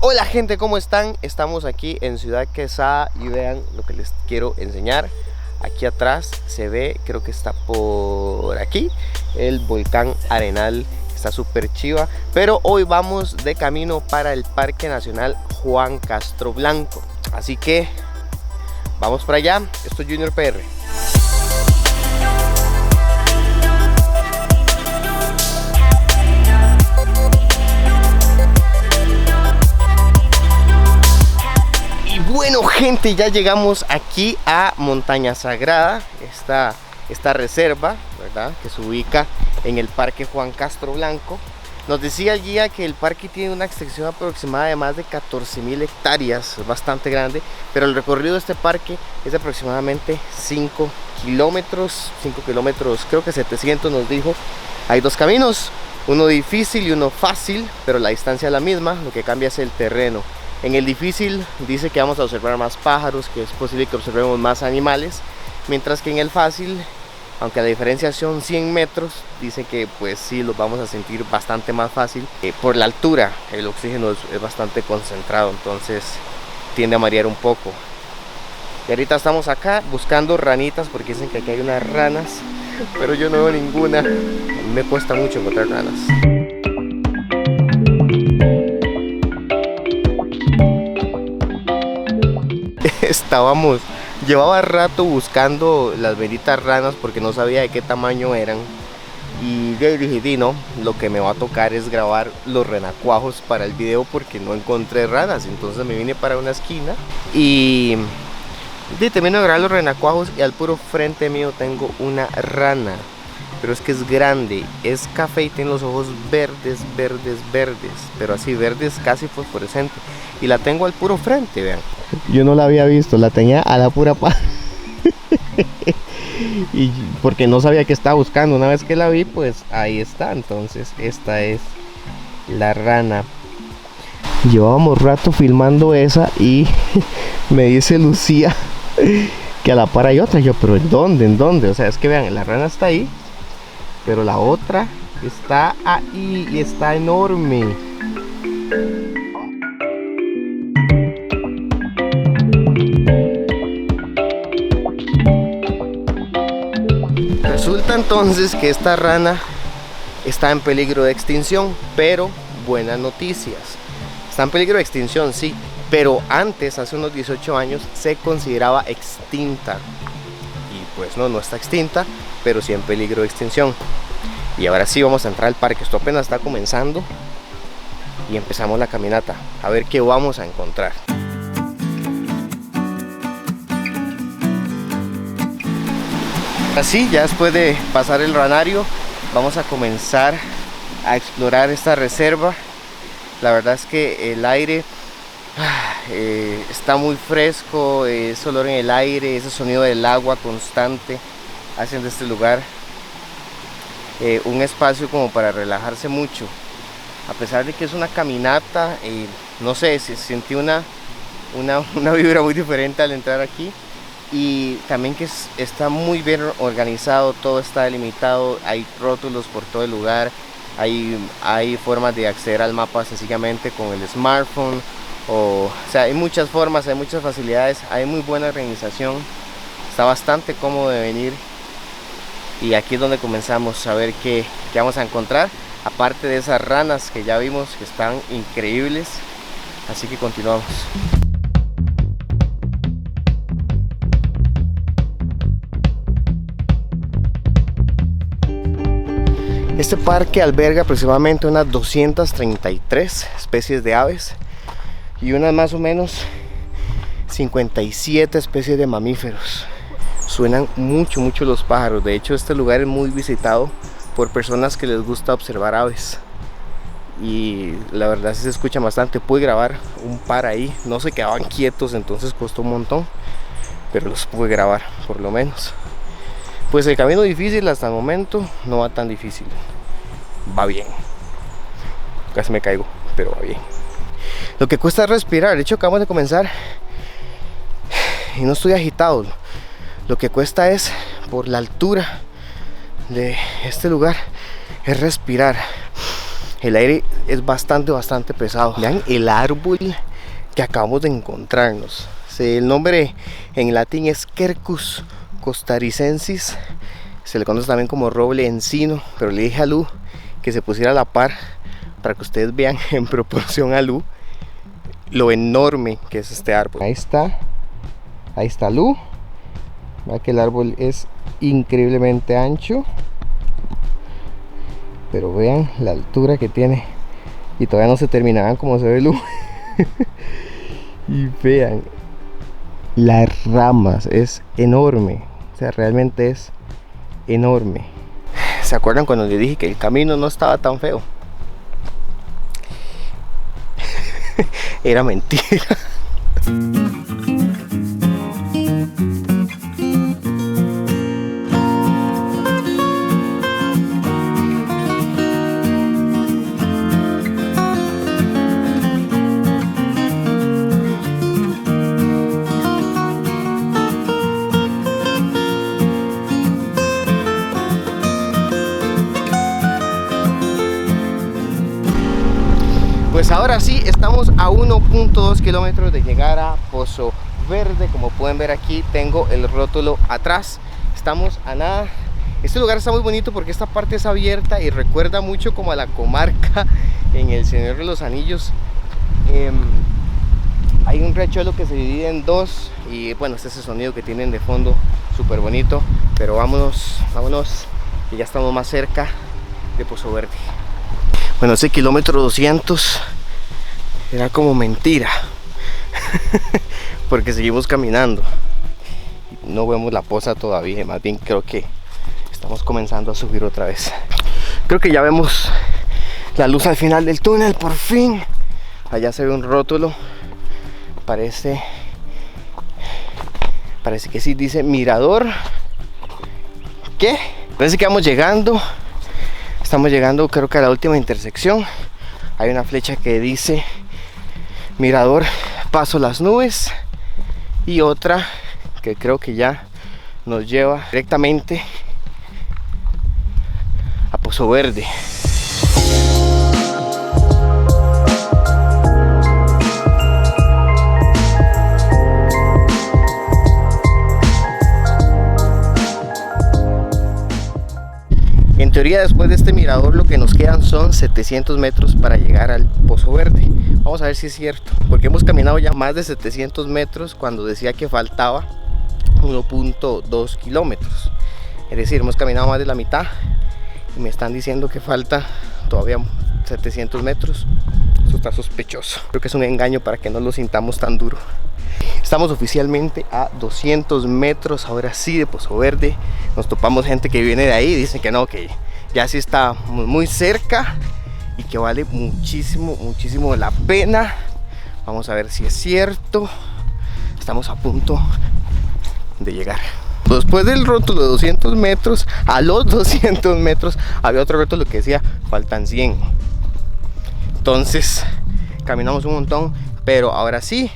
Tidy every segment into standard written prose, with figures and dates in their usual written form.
Hola gente, ¿cómo están? Estamos aquí en Ciudad Quesada y vean lo que les quiero enseñar. Aquí atrás se ve, creo que está por aquí, el volcán Arenal. Está súper chiva, pero hoy vamos de camino para el Parque Nacional Juan Castro Blanco. Así que vamos para allá. Esto es Junior PR. Bueno gente, ya llegamos aquí a Montaña Sagrada, esta reserva, ¿verdad? Que se ubica en el Parque Juan Castro Blanco. Nos decía el guía que el parque tiene una extensión aproximada de más de 14.000 hectáreas, es bastante grande, pero el recorrido de este parque es de aproximadamente 5 kilómetros, creo que 700 nos dijo. Hay dos caminos, uno difícil y uno fácil, pero la distancia es la misma, lo que cambia es el terreno. En el difícil dice que vamos a observar más pájaros, que es posible que observemos más animales, mientras que en el fácil, aunque la diferencia son 100 metros, dice que pues sí los vamos a sentir bastante más fácil. Por la altura el oxígeno es bastante concentrado, entonces tiende a marear un poco. Y ahorita estamos acá buscando ranitas porque dicen que aquí hay unas ranas, pero yo no veo ninguna. A mí me cuesta mucho encontrar ranas. Llevaba rato buscando las benditas ranas porque no sabía de qué tamaño eran. Y dije, no, lo que me va a tocar es grabar los renacuajos para el video porque no encontré ranas. Entonces me vine para una esquina y termino de grabar los renacuajos y al puro frente mío tengo una rana. Pero es que es grande, es café y tiene los ojos verdes, pero así verdes casi fosforescentes. Y la tengo al puro frente, vean. Yo no la había visto, la tenía a la pura par. Y porque no sabía que estaba buscando. Una vez que la vi, pues ahí está. Entonces esta es la rana. Llevábamos rato filmando esa y me dice Lucía que a la par hay otra. Yo, pero ¿en dónde? ¿En dónde? O sea, es que vean, la rana está ahí, pero la otra está ahí y está enorme. Resulta entonces que esta rana está en peligro de extinción, pero buenas noticias. Está en peligro de extinción, sí, pero antes, hace unos 18 años, se consideraba extinta. Y pues no está extinta, pero sí en peligro de extinción. Y ahora sí vamos a entrar al parque. Esto apenas está comenzando y empezamos la caminata a ver qué vamos a encontrar. Así, ya después de pasar el ranario, vamos a comenzar a explorar esta reserva. La verdad es que el aire está muy fresco, ese olor en el aire, ese sonido del agua constante hacen de este lugar un espacio como para relajarse mucho. A pesar de que es una caminata, no sé, sentí una vibra muy diferente al entrar aquí. Y también que está muy bien organizado, todo está delimitado, hay rótulos por todo el lugar, hay formas de acceder al mapa sencillamente con el smartphone, o sea, hay muchas formas, hay muchas facilidades, hay muy buena organización, está bastante cómodo de venir. Y aquí es donde comenzamos a ver qué vamos a encontrar, aparte de esas ranas que ya vimos que están increíbles. Así que continuamos. Este parque alberga aproximadamente unas 233 especies de aves y unas más o menos 57 especies de mamíferos. Suenan mucho los pájaros. De hecho, este lugar es muy visitado por personas que les gusta observar aves. Y la verdad sí se escucha bastante. Pude grabar un par ahí. No se quedaban quietos, entonces costó un montón. Pero los pude grabar, por lo menos. Pues el camino difícil hasta el momento no va tan difícil. Va bien. Casi me caigo, pero va bien. Lo que cuesta es respirar. De hecho, acabamos de comenzar y no estoy agitado. Lo que cuesta es, por la altura de este lugar, es respirar. El aire es bastante pesado. Vean el árbol que acabamos de encontrarnos. El nombre en latín es Quercus costaricensis. Se le conoce también como roble encino, pero le dije a Lu que se pusiera a la par para que ustedes vean en proporción a Lu lo enorme que es este árbol. Ahí está Lu. Vean que el árbol es increíblemente ancho, pero vean la altura que tiene y todavía no se terminaban como se ve Lu. Y vean las ramas, es enorme, o sea, realmente es enorme. ¿Se acuerdan cuando les dije que el camino no estaba tan feo? Era mentira. Pues ahora sí, estamos a 1.2 kilómetros de llegar a Pozo Verde. Como pueden ver, aquí tengo el rótulo atrás. Estamos a nada. Este lugar está muy bonito porque esta parte es abierta y recuerda mucho como a la comarca en El Señor de los Anillos. Hay un riachuelo que se divide en dos y bueno, este es el sonido que tienen de fondo, súper bonito. Pero vámonos, que ya estamos más cerca de Pozo Verde. Bueno, ese kilómetro 200 era como mentira porque seguimos caminando. No vemos la poza todavía, más bien creo que estamos comenzando a subir otra vez. Creo que ya vemos la luz al final del túnel, por fin. Allá se ve un rótulo, parece que sí dice mirador. ¿Qué? Parece que vamos llegando. Estamos llegando, creo que a la última intersección. Hay una flecha que dice mirador Paso Las Nubes y otra que creo que ya nos lleva directamente a Pozo Verde. En teoría, después de este mirador lo que nos quedan son 700 metros para llegar al Pozo Verde. Vamos a ver si es cierto, porque hemos caminado ya más de 700 metros cuando decía que faltaba 1.2 kilómetros. Es decir, hemos caminado más de la mitad y me están diciendo que falta todavía 700 metros. Eso está sospechoso. Creo que es un engaño para que no lo sintamos tan duro. Estamos oficialmente a 200 metros ahora sí de Pozo Verde. Nos topamos gente que viene de ahí y dice que no, que ya sí está muy cerca y que vale muchísimo la pena. Vamos a ver si es cierto. Estamos a punto de llegar. Después del rótulo de 200 metros, a los 200 metros había otro rótulo que decía faltan 100. Entonces caminamos un montón, pero ahora sí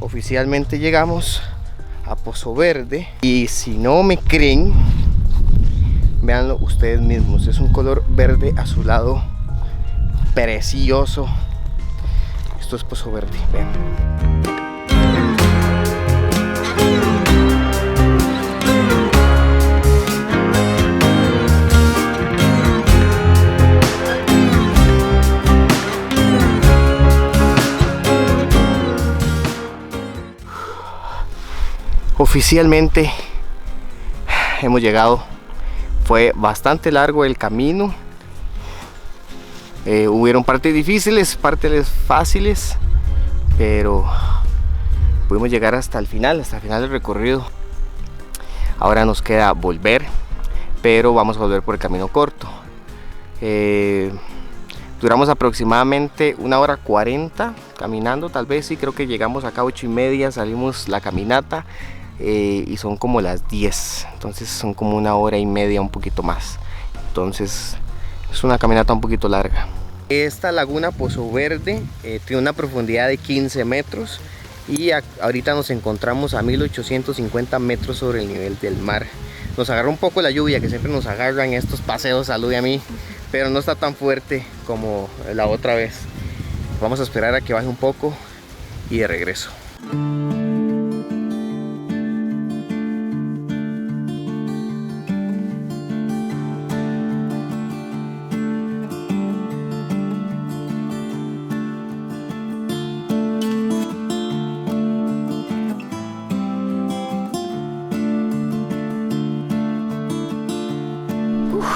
oficialmente llegamos a Pozo Verde. Y si no me creen, véanlo ustedes mismos. Es un color verde azulado precioso. Esto es Pozo Verde, vean. Oficialmente hemos llegado. Fue bastante largo el camino. Hubieron partes difíciles, partes fáciles, pero pudimos llegar hasta el final del recorrido. Ahora nos queda volver, pero vamos a volver por el camino corto. Duramos aproximadamente 1 hora 40 caminando, tal vez sí, creo que llegamos acá a 8:30, salimos la caminata. Y son como las 10, entonces son como 1 hora y media, un poquito más. Entonces es una caminata un poquito larga. Esta laguna Pozo Verde tiene una profundidad de 15 metros y ahorita nos encontramos a 1850 metros sobre el nivel del mar. Nos agarró un poco la lluvia, que siempre nos agarran estos paseos a Lu y a mí, pero no está tan fuerte como la otra vez. Vamos a esperar a que baje un poco y de regreso.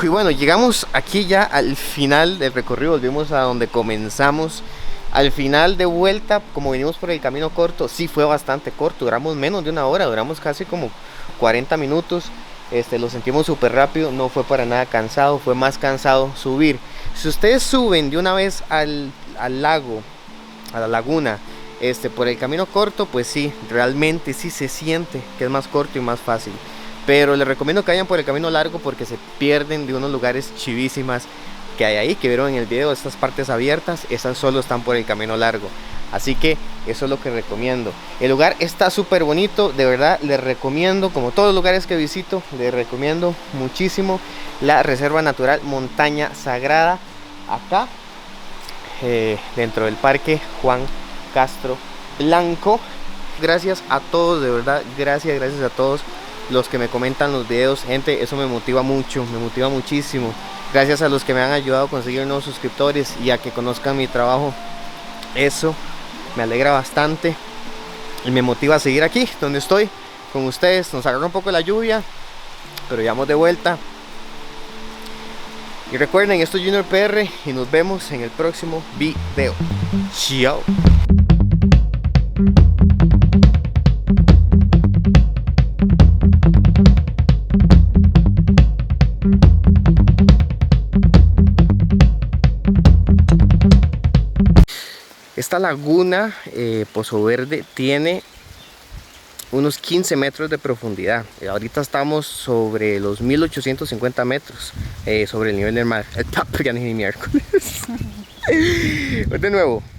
Y bueno, llegamos aquí ya al final del recorrido, volvimos a donde comenzamos. Al final de vuelta, como venimos por el camino corto, sí fue bastante corto, duramos menos de una hora, duramos casi como 40 minutos. Lo sentimos súper rápido, no fue para nada cansado, fue más cansado subir. Si ustedes suben de una vez al lago, a la laguna, por el camino corto, pues sí, realmente sí se siente que es más corto y más fácil. Pero les recomiendo que vayan por el camino largo porque se pierden de unos lugares chivísimas que hay ahí, que vieron en el video. Estas partes abiertas, esas solo están por el camino largo. Así que eso es lo que recomiendo. El lugar está súper bonito, de verdad les recomiendo, como todos los lugares que visito, les recomiendo muchísimo la Reserva Natural Montaña Sagrada, acá dentro del Parque Juan Castro Blanco. Gracias a todos, de verdad, gracias a todos los que me comentan los videos, gente, eso me motiva mucho, me motiva muchísimo. Gracias a los que me han ayudado a conseguir nuevos suscriptores y a que conozcan mi trabajo, eso me alegra bastante y me motiva a seguir aquí donde estoy con ustedes. Nos agarra un poco la lluvia, pero ya vamos de vuelta. Y recuerden, esto es Junior PR y nos vemos en el próximo video. Chao. Esta laguna Pozo Verde tiene unos 15 metros de profundidad. Ahorita estamos sobre los 1850 metros sobre el nivel del mar. Ya ni miércoles. De nuevo.